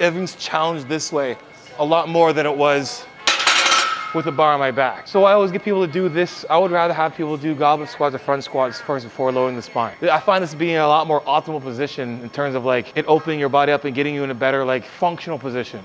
Everything's challenged this way a lot more than it was with a bar on my back. So I always get people to do this. I would rather have people do goblet squats or front squats first before lowering the spine. I find this being a lot more optimal position in terms of like it opening your body up and getting you in a better like functional position.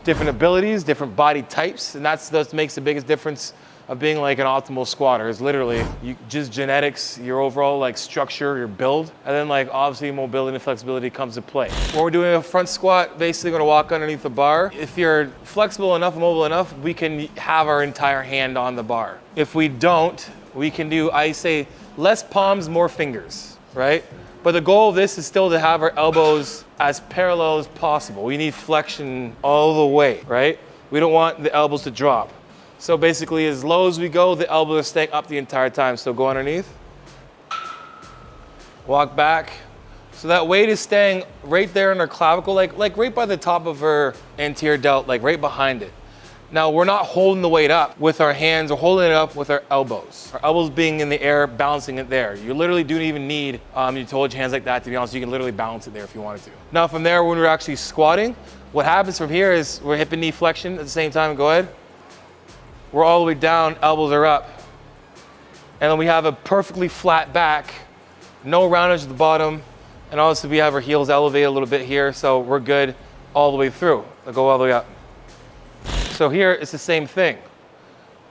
Different abilities, different body types, and that makes the biggest difference of being like an optimal squatter is literally just genetics, your overall like structure, your build, and then like obviously mobility and flexibility comes to play. When we're doing a front squat, basically gonna walk underneath the bar. If you're flexible enough, mobile enough, we can have our entire hand on the bar. If we don't, we can do, I say, less palms, more fingers, right? But the goal of this is still to have our elbows as parallel as possible. We need flexion all the way, right? We don't want the elbows to drop. So basically, as low as we go, the elbows are staying up the entire time. So go underneath, walk back. So that weight is staying right there in our clavicle, like right by the top of our anterior delt, like right behind it. Now, we're not holding the weight up with our hands, we're holding it up with our elbows. Our elbows being in the air, balancing it there. You literally don't even need you to hold your hands like that, to be honest. You can literally balance it there if you wanted to. Now, from there, when we're actually squatting, what happens from here is we're hip and knee flexion at the same time. Go ahead. We're all the way down, elbows are up. And then we have a perfectly flat back, no roundage at the bottom. And obviously we have our heels elevated a little bit here, so we're good all the way through. I'll go all the way up. So here it's the same thing.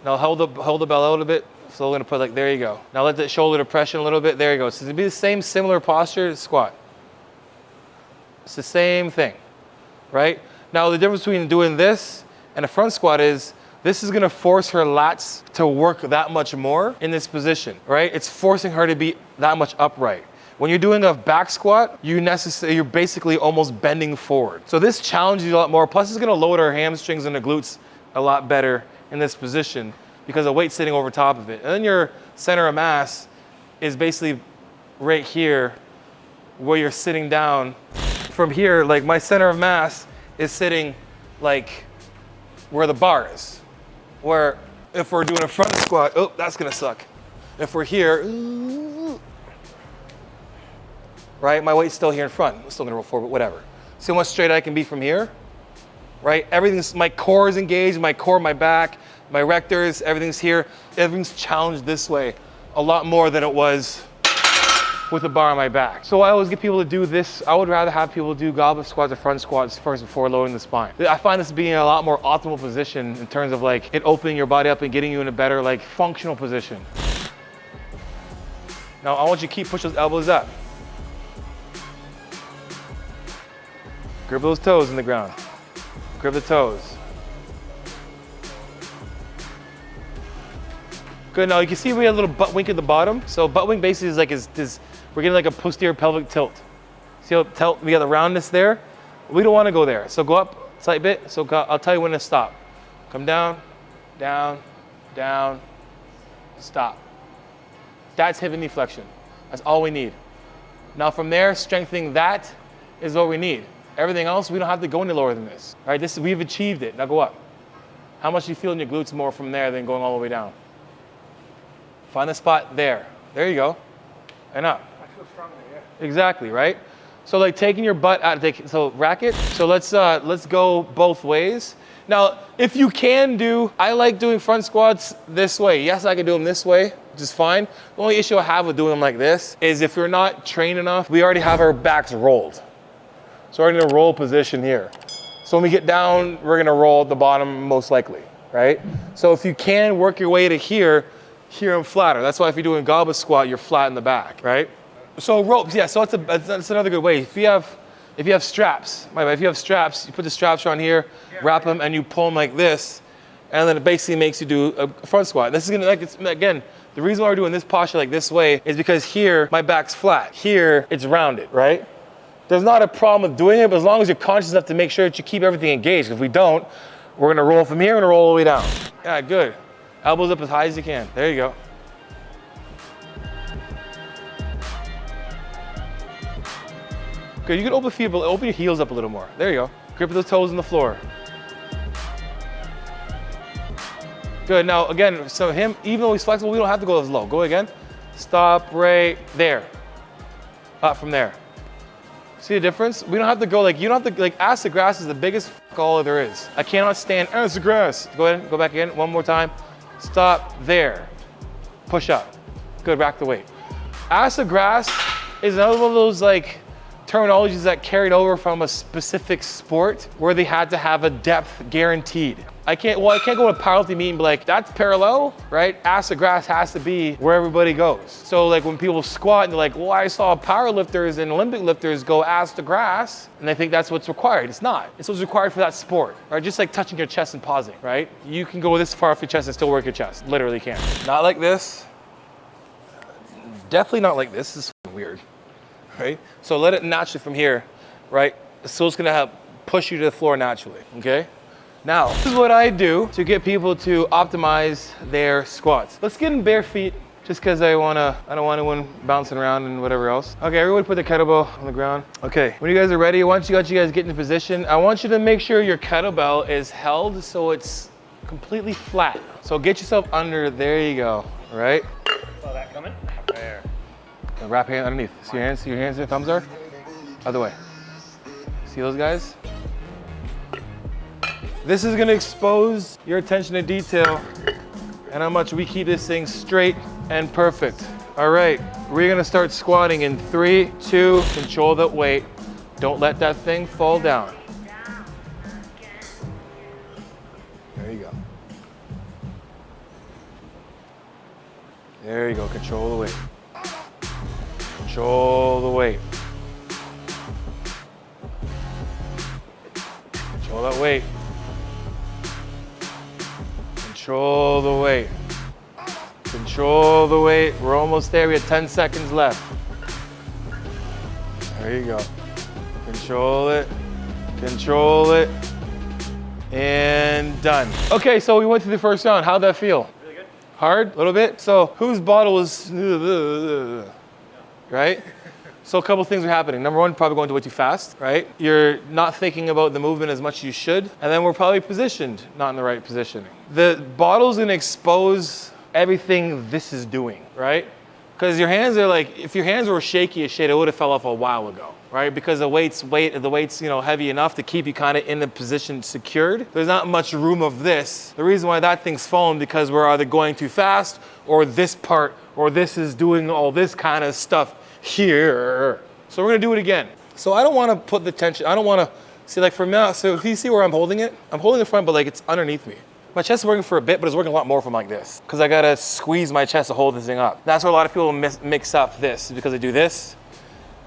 Now hold the bell out a bit. So we're gonna put like, there you go. Now let the shoulder depression a little bit, there you go. So it'll be the same similar posture as squat. It's the same thing, right? Now the difference between doing this and a front squat is, this is gonna force her lats to work that much more in this position, right? It's forcing her to be that much upright. When you're doing a back squat, you're basically almost bending forward. So this challenges you a lot more. Plus it's gonna load our hamstrings and the glutes a lot better in this position because the weight's sitting over top of it. And then your center of mass is basically right here where you're sitting down. From here, like my center of mass is sitting like where the bar is. Where if we're doing a front squat, oh, that's gonna suck. If we're here, right, my weight's still here in front. I'm still gonna roll forward, but whatever. See how much straighter I can be from here, right? Everything's, my core is engaged, my core, my back, my rectors, everything's here. Everything's challenged this way a lot more than it was with a bar on my back. So I always get people to do this. I would rather have people do goblet squats or front squats first before lowering the spine. I find this being a lot more optimal position in terms of like it opening your body up and getting you in a better like functional position. Now I want you to keep pushing those elbows up. Grip those toes in the ground. Grip the toes. Good, now you can see we have a little butt wink at the bottom. So butt wink basically is like we're getting like a posterior pelvic tilt. See how tilt, we got the roundness there? We don't wanna go there. So go up a slight bit. So I'll tell you when to stop. Come down, down, down, stop. That's hip and knee flexion. That's all we need. Now from there, strengthening that is what we need. Everything else, we don't have to go any lower than this. All right, we've achieved it. Now go up. How much do you feel in your glutes more from there than going all the way down? Find the spot there. There you go. And up. I feel strong there, yeah. Exactly, right? So like taking your butt out, so racket. So let's go both ways. Now, if you can I like doing front squats this way. Yes, I can do them this way, which is fine. The only issue I have with doing them like this is if you're not trained enough, we already have our backs rolled. So we're in a roll position here. So when we get down, we're gonna roll at the bottom most likely, right? So if you can work your way to here I'm flatter. That's why if you're doing goblet squat, you're flat in the back, right? So ropes, yeah, so that's another good way. If you have straps, if you have straps, you put the straps on here, wrap them, and you pull them like this, and then it basically makes you do a front squat. This is gonna, again, the reason why we're doing this posture like this way is because here, my back's flat. Here, it's rounded, right? There's not a problem with doing it, but as long as you're conscious enough to make sure that you keep everything engaged. If we don't, we're gonna roll from here, we're gonna roll all the way down. Yeah, good. Elbows up as high as you can. There you go. Good, you can open your heels up a little more. There you go. Grip those toes on the floor. Good, now again, so him, even though he's flexible, we don't have to go as low. Go again. Stop right there. up from there. See the difference? We don't have to go like, you don't have to, like, ass to grass is the biggest all there is. I cannot stand ass to grass. Go ahead, go back in, one more time. Stop there. Push up. Good, rack the weight. Ass to grass is another one of those like terminologies that carried over from a specific sport where they had to have a depth guaranteed. I can't go to a powerlifting meet and be like, that's parallel, right? Ass to grass has to be where everybody goes. So like when people squat and they're like, well, I saw powerlifters and Olympic lifters go ass to grass, and they think that's what's required. It's not. It's what's required for that sport, right? Just like touching your chest and pausing, right? You can go this far off your chest and still work your chest. Literally can. Not like this. Definitely not like this. This is weird, right? So let it naturally from here, right? So it's gonna help push you to the floor naturally, okay? Now, this is what I do to get people to optimize their squats. Let's get in bare feet, just because I don't want anyone bouncing around and whatever else. Okay, everybody put the kettlebell on the ground. Okay, when you guys are ready, once you guys get into position, I want you to make sure your kettlebell is held so it's completely flat. So get yourself under, there you go, all right? Saw that coming. There. Okay, wrap hand underneath. See your hands, your thumbs are? Other way. See those guys? This is gonna expose your attention to detail and how much we keep this thing straight and perfect. All right, we're gonna start squatting in 3, 2, control that weight. Don't let that thing fall down. There you go. There you go, control the weight. Control the weight. Control that weight. Control the weight. Control the weight. We're almost there. We have 10 seconds left. There you go. Control it. Control it. And done. Okay, so we went through the first round. How'd that feel? Really good. Hard? A little bit? So whose bottle was, right? So a couple things are happening. Number one, probably going way too fast, right? You're not thinking about the movement as much as you should. And then we're probably positioned not in the right positioning. The bottle's gonna expose everything this is doing, right? Because your hands are like, if your hands were shaky as shit, it would have fell off a while ago, right? Because the weight's heavy enough to keep you kind of in the position secured. There's not much room of this. The reason why that thing's fallen because we're either going too fast or this part or this is doing all this kind of stuff here. So we're gonna do it again. So I don't wanna put the tension, I don't wanna, see like for me, so if you see where I'm holding it, I'm holding the front, but like it's underneath me. My chest is working for a bit, but it's working a lot more from like this. Because I gotta squeeze my chest to hold this thing up. That's where a lot of people mix up this, because they do this,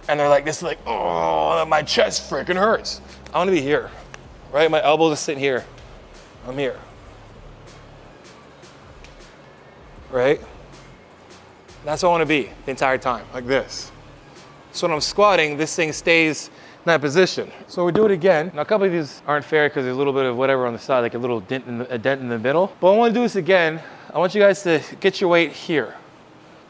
and they're like, this is like, oh, my chest freaking hurts. I wanna be here, right? My elbows are sitting here. I'm here. Right? That's where I want to be the entire time, like this. So when I'm squatting, this thing stays in that position. So we do it again. Now a couple of these aren't fair because there's a little bit of whatever on the side, like a little dent in the middle. But I want to do this again. I want you guys to get your weight here.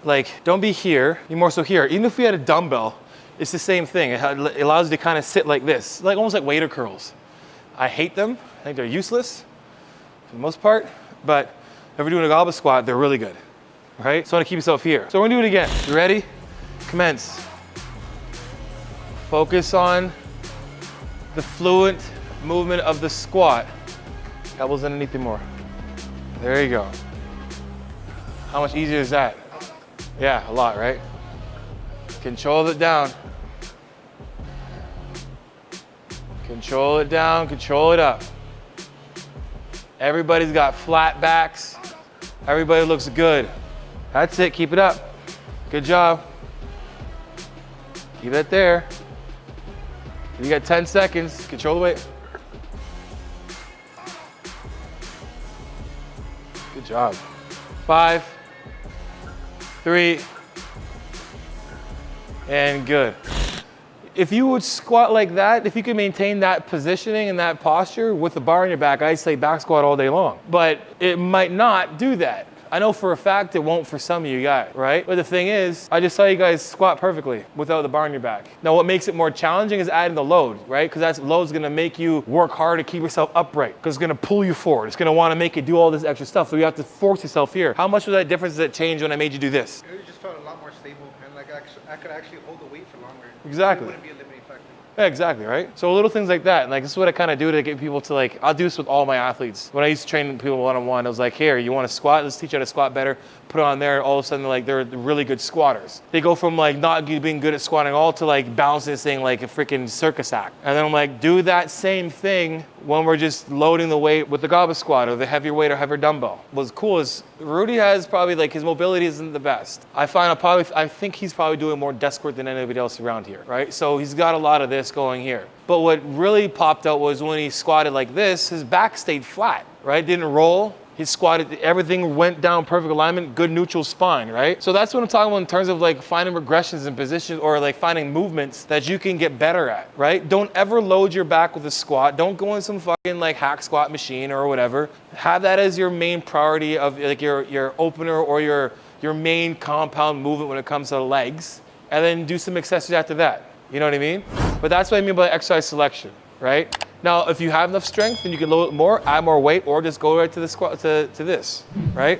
Like, don't be here, be more so here. Even if we had a dumbbell, it's the same thing. It allows you to kind of sit like this, like almost like waiter curls. I hate them. I think they're useless for the most part. But if we're doing a goblet squat, they're really good. Right? So I want to keep yourself here. So we're gonna do it again. You ready? Commence. Focus on the fluent movement of the squat. Elbows underneath you more. There you go. How much easier is that? Yeah, a lot, right? Control it down. Control it down, control it up. Everybody's got flat backs. Everybody looks good. That's it, keep it up. Good job. Keep it there. You got 10 seconds, control the weight. Good job. 5, 3, and good. If you would squat like that, if you could maintain that positioning and that posture with the bar on your back, I'd say back squat all day long. But it might not do that. I know for a fact it won't for some of you guys, right? But the thing is, I just saw you guys squat perfectly without the bar on your back. Now what makes it more challenging is adding the load, right? Because that load's gonna make you work hard to keep yourself upright, because it's gonna pull you forward. It's gonna wanna make you do all this extra stuff, so you have to force yourself here. How much of that difference does it change when I made you do this? It just felt a lot more stable, and like I could actually hold the weight for longer. Exactly. Wouldn't be a limiting factor. Yeah, exactly, right? So little things like that. And like, this is what I kind of do to get people to like, I'll do this with all my athletes. When I used to train people one-on-one, I was like, here, you want to squat? Let's teach you how to squat better. Put it on there. All of a sudden, like, they're really good squatters. They go from like not being good at squatting all to like balancing this thing like a freaking circus act. And then I'm like, do that same thing when we're just loading the weight with the goblet squat or the heavier weight or heavier dumbbell. What's cool is Rudy has probably like his mobility isn't the best. I think he's probably doing more desk work than anybody else around here, right? So he's got a lot of this going here. But what really popped out was when he squatted like this, his back stayed flat, right? Didn't roll. He squatted, everything went down perfect alignment, good neutral spine, right? So that's what I'm talking about in terms of like finding regressions and positions or like finding movements that you can get better at, right? Don't ever load your back with a squat. Don't go in some fucking like hack squat machine or whatever. Have that as your main priority of like your opener or your main compound movement when it comes to the legs. And then do some accessories after that. You know what I mean? But that's what I mean by exercise selection, right? Now, if you have enough strength and you can load it more, add more weight, or just go right to the squat to this, right?